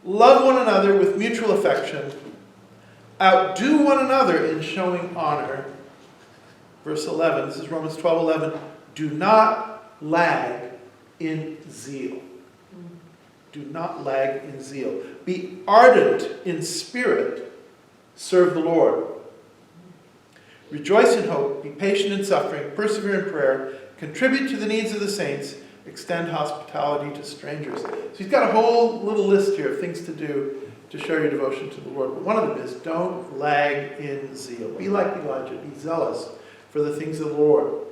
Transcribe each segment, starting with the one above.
Love one another with mutual affection. Outdo one another in showing honor. Verse 11, this is Romans 12:11. Do not lag in zeal. Do not lag in zeal. Be ardent in spirit. Serve the Lord. Rejoice in hope. Be patient in suffering. Persevere in prayer. Contribute to the needs of the saints. Extend hospitality to strangers. So he's got a whole little list here of things to do to show your devotion to the Lord. But one of them is don't lag in zeal. Be like Elijah. Be zealous for the things of the Lord.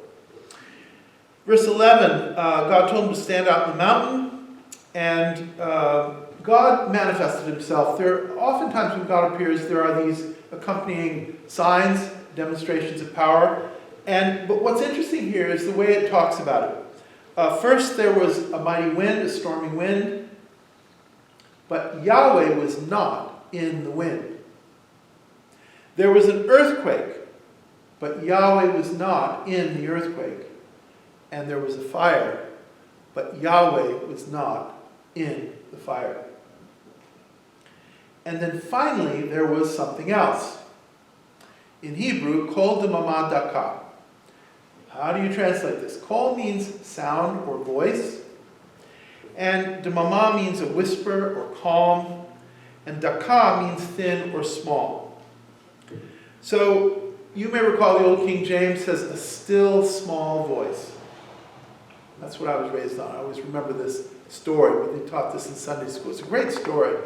Verse 11, God told him to stand out in the mountain, and God manifested himself. Oftentimes when God appears, there are these accompanying signs, demonstrations of power. But what's interesting here is the way it talks about it. First, there was a mighty wind, a stormy wind, but Yahweh was not in the wind. There was an earthquake, but Yahweh was not in the earthquake. And there was a fire, but Yahweh was not in the fire. And then finally, there was something else. In Hebrew, kol demamah daka. How do you translate this? Kol means sound or voice, and demamah means a whisper or calm, and daka means thin or small. So you may recall the old King James says a still small voice. That's what I was raised on. I always remember this story when they taught this in Sunday school. It's a great story.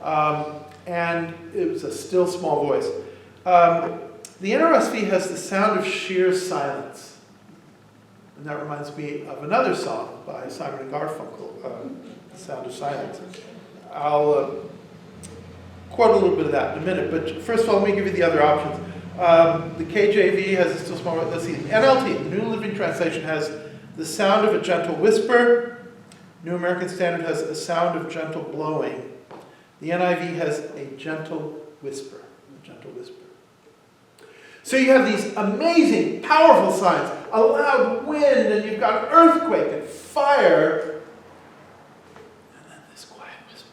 And it was a still small voice. The NRSV has the sound of sheer silence. And that reminds me of another song by Simon and Garfunkel, The Sound of Silence. I'll quote a little bit of that in a minute, but first of all, let me give you the other options. The KJV has a still small voice. Let's see, the NLT, the New Living Translation, has the sound of a gentle whisper. New American Standard has a sound of gentle blowing. The NIV has a gentle whisper. A gentle whisper. So you have these amazing, powerful signs. A loud wind, and you've got earthquake and fire. And then this quiet whisper.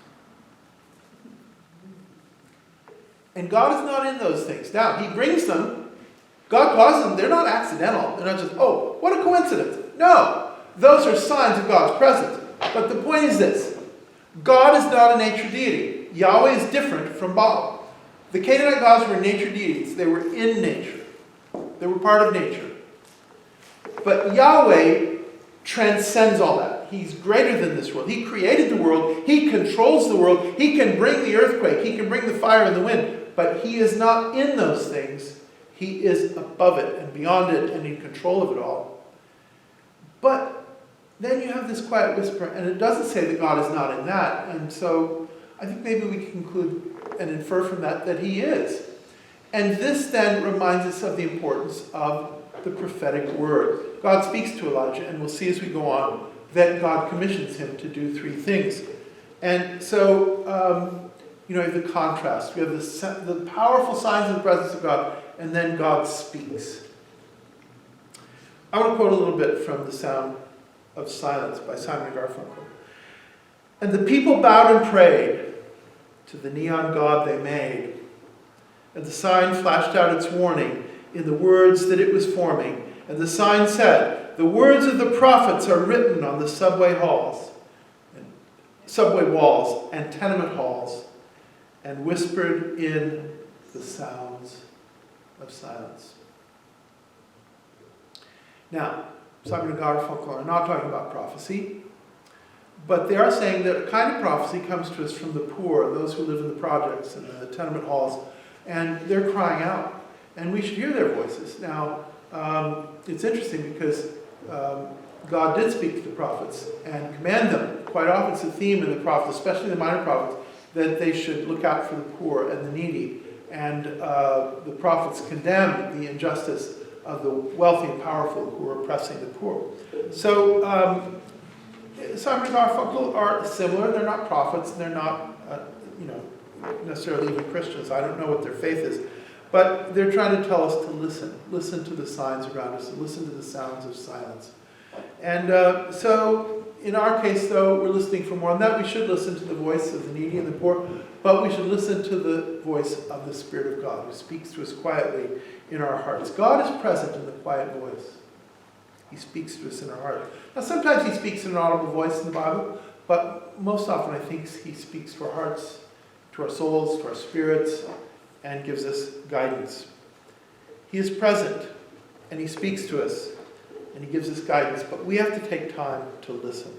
And God is not in those things. Now, he brings them. God causes them. They're not accidental. They're not just, oh, what a coincidence. No, those are signs of God's presence. But the point is this. God is not a nature deity. Yahweh is different from Baal. The Canaanite gods were nature deities. They were in nature. They were part of nature. But Yahweh transcends all that. He's greater than this world. He created the world. He controls the world. He can bring the earthquake. He can bring the fire and the wind. But he is not in those things. He is above it and beyond it and in control of it all. But then you have this quiet whisper, and it doesn't say that God is not in that. And so I think maybe we can conclude and infer from that that he is. And this then reminds us of the importance of the prophetic word. God speaks to Elijah, and we'll see as we go on that God commissions him to do three things. And so, you have the contrast. We have the powerful signs of the presence of God, and then God speaks. I want to quote a little bit from The Sound of Silence by Simon and Garfunkel. And the people bowed and prayed to the neon god they made. And the sign flashed out its warning in the words that it was forming. And the sign said, the words of the prophets are written on the subway walls and tenement halls, and whispered in the sounds of silence. Now, Simon and Garfunkel are not talking about prophecy, but they are saying that a kind of prophecy comes to us from the poor, those who live in the projects and the tenement halls, and they're crying out, and we should hear their voices. Now, it's interesting because God did speak to the prophets and command them. Quite often it's a theme in the prophets, especially the minor prophets, that they should look out for the poor and the needy. And the prophets condemn the injustice of the wealthy and powerful who are oppressing the poor. So Simon and Garfunkel are similar. They're not prophets. They're not, necessarily even Christians. I don't know what their faith is. But they're trying to tell us to listen to the signs around us, and listen to the sounds of silence. And so In our case, though, we're listening for more than that. We should listen to the voice of the needy and the poor, but we should listen to the voice of the Spirit of God, who speaks to us quietly in our hearts. God is present in the quiet voice. He speaks to us in our heart. Now, sometimes he speaks in an audible voice in the Bible, but most often I think he speaks to our hearts, to our souls, to our spirits, and gives us guidance. He is present, and he speaks to us, and he gives us guidance, but we have to take time to listen.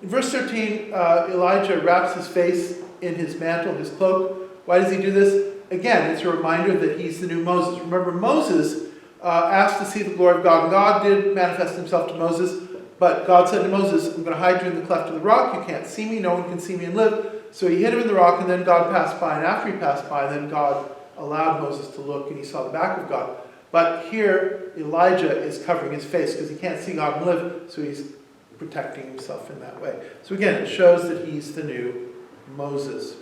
In verse 13, Elijah wraps his face in his mantle, his cloak. Why does he do this? Again, it's a reminder that he's the new Moses. Remember, Moses asked to see the glory of God, and God did manifest himself to Moses, but God said to Moses, I'm going to hide you in the cleft of the rock. You can't see me. No one can see me and live. So he hid him in the rock, and then God passed by, and after he passed by, then God allowed Moses to look, and he saw the back of God. But here, Elijah is covering his face because he can't see God and live, so he's protecting himself in that way. So again, it shows that he's the new Moses.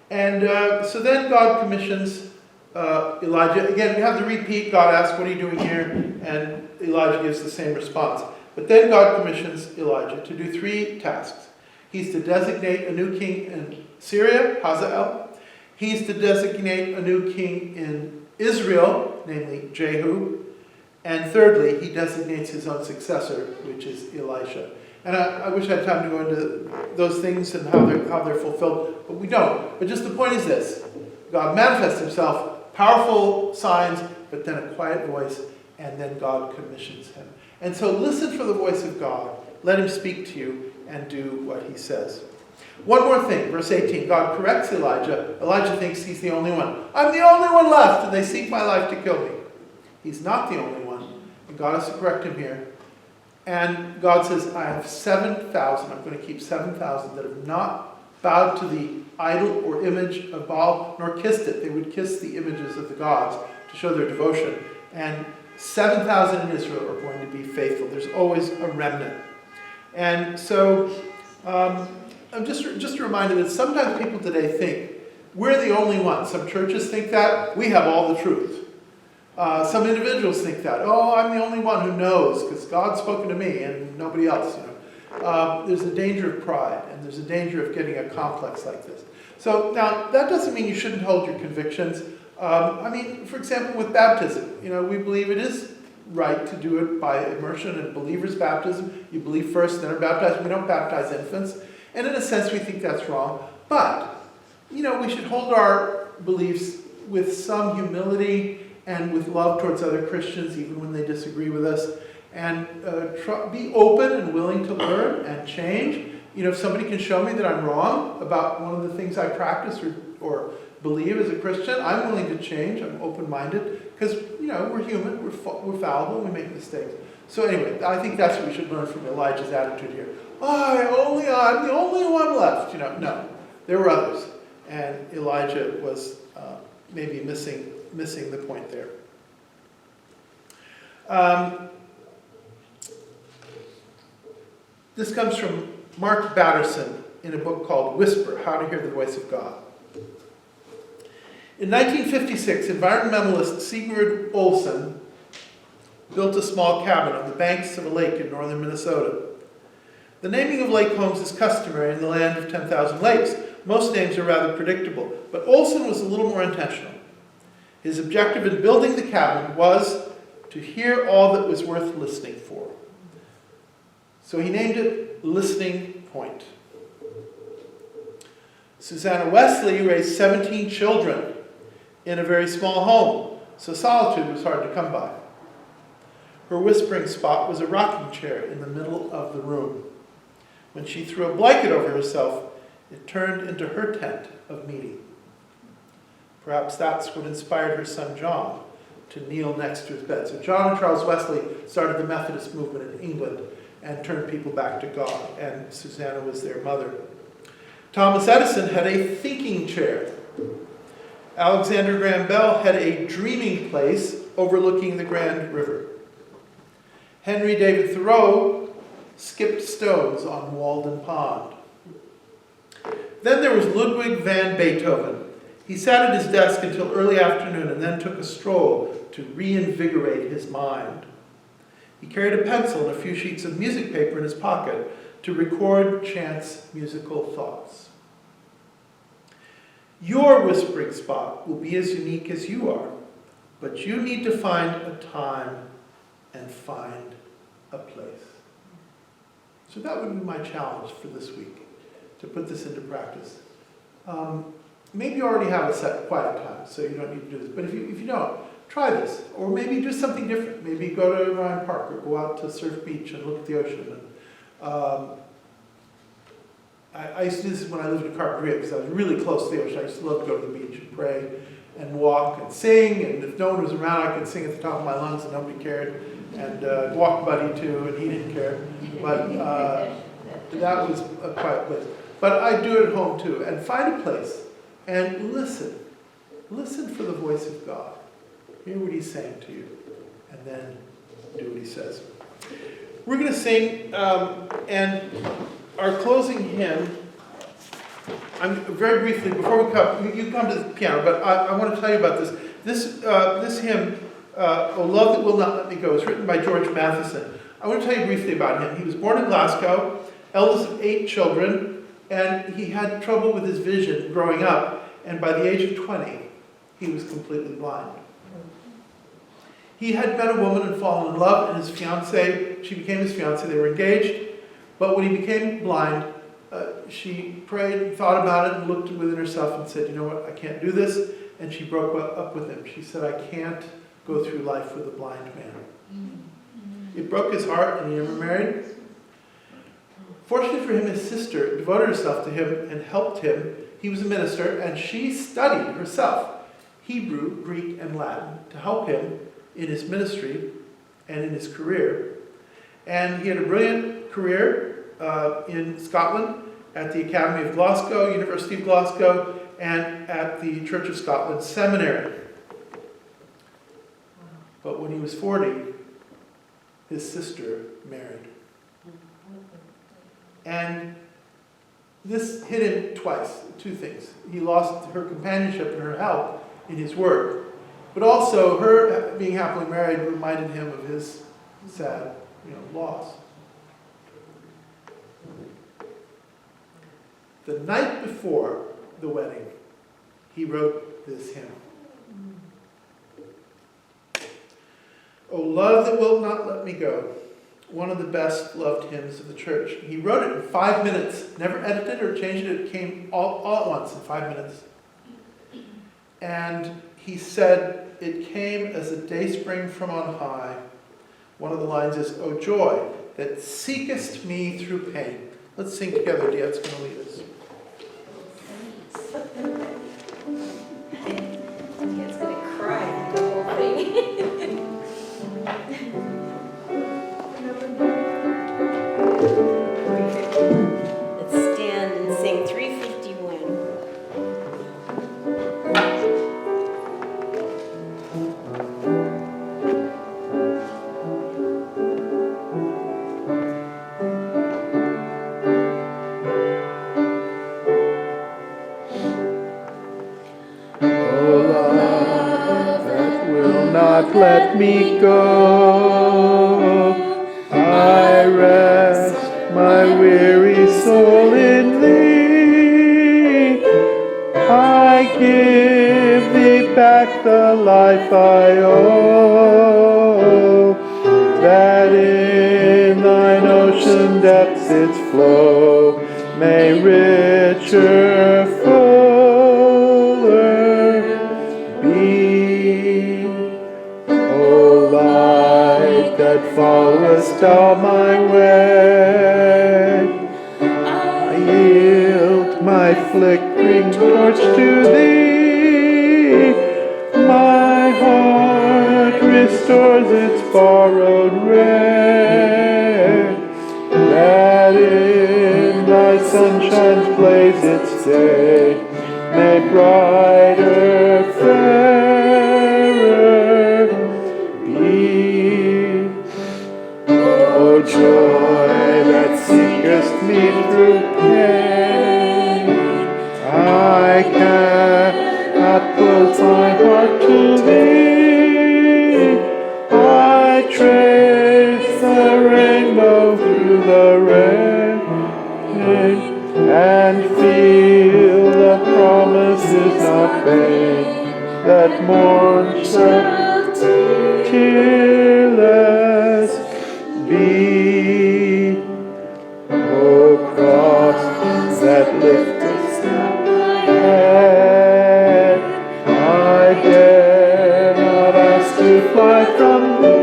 And so then God commissions Elijah. Again, we have the repeat. God asks, what are you doing here? And Elijah gives the same response. But then God commissions Elijah to do 3 tasks. He's to designate a new king in Syria, Hazael. He's to designate a new king in Israel, namely Jehu. And thirdly, he designates his own successor, which is Elisha. And I wish I had time to go into those things and how they're fulfilled, but we don't. But just the point is this. God manifests himself, powerful signs, but then a quiet voice, and then God commissions him. And so listen for the voice of God. Let him speak to you and do what he says. One more thing, verse 18. God corrects Elijah. Elijah thinks he's the only one. I'm the only one left, and they seek my life to kill me. He's not the only one, and God has to correct him here. And God says, I have 7,000. I'm going to keep 7,000 that have not bowed to the idol or image of Baal, nor kissed it. They would kiss the images of the gods to show their devotion. And 7,000 in Israel are going to be faithful. There's always a remnant. And so, I'm just a reminder that sometimes people today think we're the only ones. Some churches think that. We have all the truth. Some individuals think that. Oh, I'm the only one who knows because God's spoken to me and nobody else. There's a danger of pride, and there's a danger of getting a complex like this. So now, that doesn't mean you shouldn't hold your convictions. For example, with baptism, we believe it is right to do it by immersion and believer's baptism. You believe first, then are baptized. We don't baptize infants. And in a sense, we think that's wrong. But, we should hold our beliefs with some humility and with love towards other Christians, even when they disagree with us. And be open and willing to learn and change. If somebody can show me that I'm wrong about one of the things I practice or believe as a Christian, I'm willing to change. I'm open-minded because, we're human, we're fallible, we make mistakes. So anyway, I think that's what we should learn from Elijah's attitude here. I'm the only one left. No, there were others. And Elijah was maybe missing the point there. This comes from Mark Batterson in a book called Whisper, How to Hear the Voice of God. In 1956, environmentalist Sigurd Olsen built a small cabin on the banks of a lake in northern Minnesota. The naming of lake homes is customary in the land of 10,000 lakes. Most names are rather predictable, but Olsen was a little more intentional. His objective in building the cabin was to hear all that was worth listening for. So he named it Listening Point. Susanna Wesley raised 17 children in a very small home, so solitude was hard to come by. Her whispering spot was a rocking chair in the middle of the room. When she threw a blanket over herself, it turned into her tent of meeting. Perhaps that's what inspired her son John to kneel next to his bed. So John and Charles Wesley started the Methodist movement in England and turned people back to God, and Susanna was their mother. Thomas Edison had a thinking chair. Alexander Graham Bell had a dreaming place overlooking the Grand River. Henry David Thoreau skipped stones on Walden Pond. Then there was Ludwig van Beethoven. He sat at his desk until early afternoon and then took a stroll to reinvigorate his mind. He carried a pencil and a few sheets of music paper in his pocket to record chance musical thoughts. Your whispering spot will be as unique as you are, but you need to find a time and find a place. So that would be my challenge for this week, to put this into practice. Maybe you already have a set quiet time, so you don't need to do this. But if you don't, try this. Or maybe do something different. Maybe go to Ryan Park or go out to Surf Beach and look at the ocean. And, I used to do this when I lived in Carpentria because I was really close to the ocean. I used to love to go to the beach and pray and walk and sing. And if no one was around, I could sing at the top of my lungs and nobody cared. And walk buddy too, and he didn't care. But that was a quiet place. But I do it at home too. And find a place and listen. Listen for the voice of God. Hear what he's saying to you. And then do what he says. We're going to sing, and our closing hymn, I'm very briefly, before we come, you come to the piano, but I want to tell you about this. This hymn, O Love That Will Not Let Me Go, is written by George Matheson. I want to tell you briefly about him. He was born in Glasgow, eldest of 8 children, and he had trouble with his vision growing up, and by the age of 20, he was completely blind. He had met a woman and fallen in love, and his fiancée, she became his fiancée, they were engaged, but when he became blind, she prayed, thought about it, and looked within herself and said, you know what, I can't do this, and she broke up with him. She said, I can't go through life with a blind man. It broke his heart, and he never married. Fortunately for him, his sister devoted herself to him and helped him. He was a minister, and she studied herself Hebrew, Greek, and Latin to help him in his ministry and in his career. And he had a brilliant career in Scotland at the Academy of Glasgow, University of Glasgow, and at the Church of Scotland Seminary. But when he was 40, his sister married. And this hit him twice, 2 things. He lost her companionship and her help in his work. But also, her being happily married reminded him of his sad, loss. The night before the wedding, he wrote this hymn. O love that will not let me go, one of the best loved hymns of the church. He wrote it in 5 minutes, never edited or changed it. It came all at once in 5 minutes. And he said, it came as a dayspring from on high. One of the lines is, O joy that seekest me through pain. Let's sing together. Dad's going to lead us. Dad's going to cry the whole thing. Let's stand and sing 351. Not let me go. I rest my weary soul in thee. I give thee back the life I owe, that in thine ocean depths its flow may richer, fuller be. That followest thou my way, I yield my flickering torch to thee. My heart restores its borrowed ray, that in thy sunshine's blaze its day may brighter, fairer be. O joy that seekest me through pain, I cannot close my heart to thee. I trace and feel the promise is not vain, that morn shall tearless be. O cross that liftest my head, I dare not ask to fly from thee.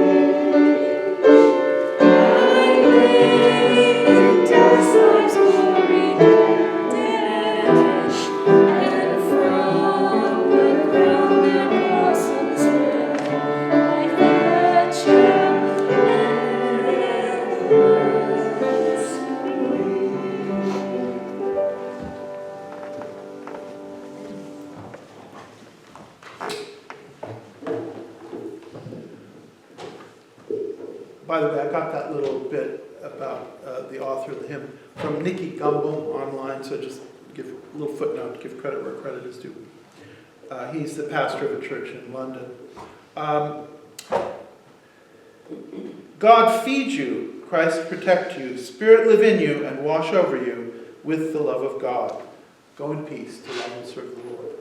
By the way, I got that little bit about the author of the hymn from Nicky Gumbel online, so just give a little footnote, give credit where credit is due. He's the pastor of a church in London. God feed you, Christ protect you, Spirit live in you and wash over you with the love of God. Go in peace to love and serve the Lord.